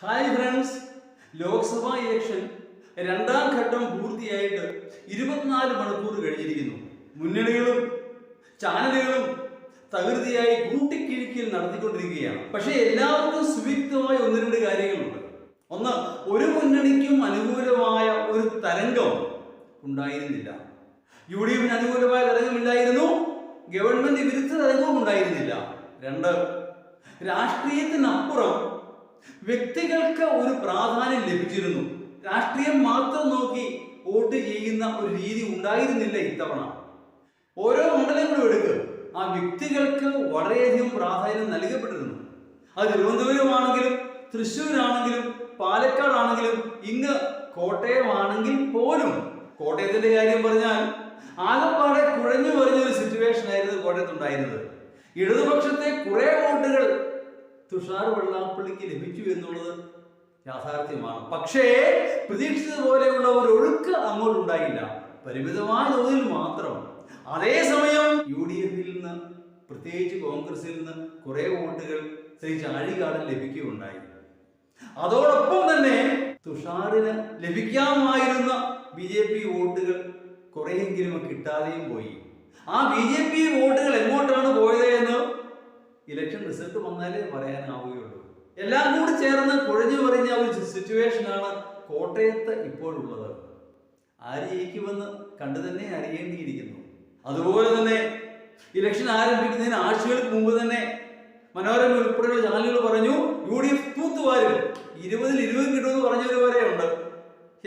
Hi friends, Lok Sabha election രണ്ടാം ഘട്ടം പൂർത്തിയായിട്ട് 24 മണിക്കൂർ കഴിഞ്ഞിരിക്കുന്നു. മുന്നണികളും ചാനലുകളും തകൃതിയായി കൂട്ടിക്കിഴിക്കൽ നടത്തിക്കൊണ്ടിരിക്കുകയാണ്. പക്ഷേ എല്ലാവർക്കും സുവ്യക്തമായ ഒന്ന് രണ്ട് കാര്യങ്ങളുണ്ട്. ഒന്ന്, ഒരു മുന്നണിക്കും അനുകൂലമായ ഒരു തരംഗം ഉണ്ടായിരുന്നില്ല. UDF അനുകൂലമായ തരംഗമില്ലായിരുന്നു, ഗവൺമെന്റ് വിരുദ്ധ തരംഗവും ഉണ്ടായിരുന്നില്ല. രണ്ട്, രാഷ്ട്രീയത്തിനപ്പുറം വ്യക്തികൾക്ക് ഒരു പ്രാധാന്യം ലഭിച്ചിരുന്നു. രാഷ്ട്രീയം മാത്രം നോക്കി വോട്ട് ചെയ്യുന്ന ഒരു രീതി ഉണ്ടായിരുന്നില്ല ഇത്തവണ. ഓരോ മണ്ഡലങ്ങളും എടുക്കുക, ആ വ്യക്തികൾക്ക് വളരെയധികം പ്രാധാന്യം നൽകപ്പെട്ടിരുന്നു. അത് തിരുവനന്തപുരമാണെങ്കിലും തൃശ്ശൂരാണെങ്കിലും പാലക്കാടാണെങ്കിലും ഇങ്ങ് കോട്ടയമാണെങ്കിൽ പോലും. കോട്ടയത്തിന്റെ കാര്യം പറഞ്ഞാൽ ആകപ്പാടെ കുഴഞ്ഞു പറഞ്ഞൊരു സിറ്റുവേഷൻ ആയിരുന്നു കോട്ടയത്തുണ്ടായിരുന്നത്. ഇടതുപക്ഷത്തെ കുറെ വോട്ടുകൾ തുഷാർ വെള്ളാപ്പള്ളിക്ക് ലഭിച്ചു എന്നുള്ളത് യാഥാർത്ഥ്യമാണ്. പക്ഷേ പ്രതീക്ഷിച്ചതുപോലെയുള്ള ഒരു ഒഴുക്ക് അങ്ങോട്ടുണ്ടായില്ല, പരിമിതമായ തോതിൽ മാത്രം. അതേസമയം UDF നിന്ന്, പ്രത്യേകിച്ച് കോൺഗ്രസിൽ നിന്ന് കുറെ വോട്ടുകൾ ശ്രീ ചാഴികാടൻ ലഭിക്കുകയുണ്ടായി. അതോടൊപ്പം തന്നെ തുഷാറിന് ലഭിക്കാമായിരുന്ന BJP വോട്ടുകൾ കുറെയെങ്കിലും കിട്ടാതെയും പോയി. ആ BJP വോട്ടുകൾ എങ്ങോട്ടാണ് പോയത് എന്ന് ഇലക്ഷൻ റിസൾട്ട് വന്നാലേ പറയാനാവുകയുള്ളൂ. എല്ലാം കൂടി ചേർന്ന് കുഴഞ്ഞു പറഞ്ഞ ഒരു സിറ്റുവേഷനാണ് കോട്ടയത്ത് ഇപ്പോഴുള്ളത്. ആര് ജയിക്കുമെന്ന് കണ്ടു തന്നെ അറിയേണ്ടിയിരിക്കുന്നു. അതുപോലെ തന്നെ ഇലക്ഷൻ ആരംഭിക്കുന്നതിന് ആഴ്ചകൾക്ക് മുമ്പ് തന്നെ മനോരമ ഉൾപ്പെടെയുള്ള ചാനലുകൾ പറഞ്ഞു UDF തൂത്തുവാരും, 20-ൽ 20 കിട്ടുമെന്ന് പറഞ്ഞവർ വരെ ഉണ്ട്.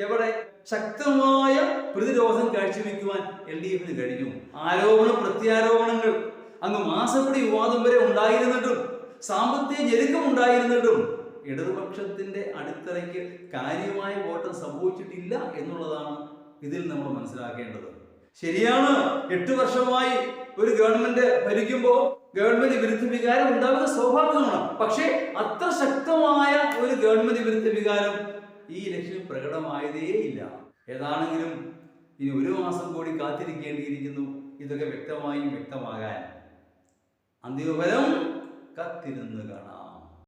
എവിടെ? ശക്തമായ പ്രതിരോധം കാഴ്ചവെക്കുവാൻ LDF കഴിഞ്ഞു. ആരോപണ പ്രത്യാരോപണങ്ങൾ അങ്ങ് മാസപ്പടി വിവാദം വരെ ഉണ്ടായിരുന്നിട്ടും, സാമ്പത്തിക ഞെരുക്കം ഉണ്ടായിരുന്നിട്ടും ഇടതുപക്ഷത്തിന്റെ അടിത്തറയ്ക്ക് കാര്യമായ കോട്ടം സംഭവിച്ചിട്ടില്ല എന്നുള്ളതാണ് ഇതിൽ നമ്മൾ മനസ്സിലാക്കേണ്ടത്. ശരിയാണ്, 8 വർഷമായി ഒരു ഗവൺമെന്റ് ഭരിക്കുമ്പോൾ ഗവൺമെന്റ് വിരുദ്ധ വികാരം ഉണ്ടാകുന്നത് സ്വാഭാവികമാണ്. പക്ഷേ അത്ര ശക്തമായ ഒരു ഗവൺമെന്റ് വിരുദ്ധ വികാരം ഈ ഇലക്ഷനിൽ പ്രകടമായതേ ഇല്ല. ഏതാണെങ്കിലും ഇനി 1 മാസം കൂടി കാത്തിരിക്കേണ്ടിയിരിക്കുന്നു ഇതൊക്കെ വ്യക്തമാകാൻ. അന്തിമഫലം കത്തിരുന്ന് കാണാം.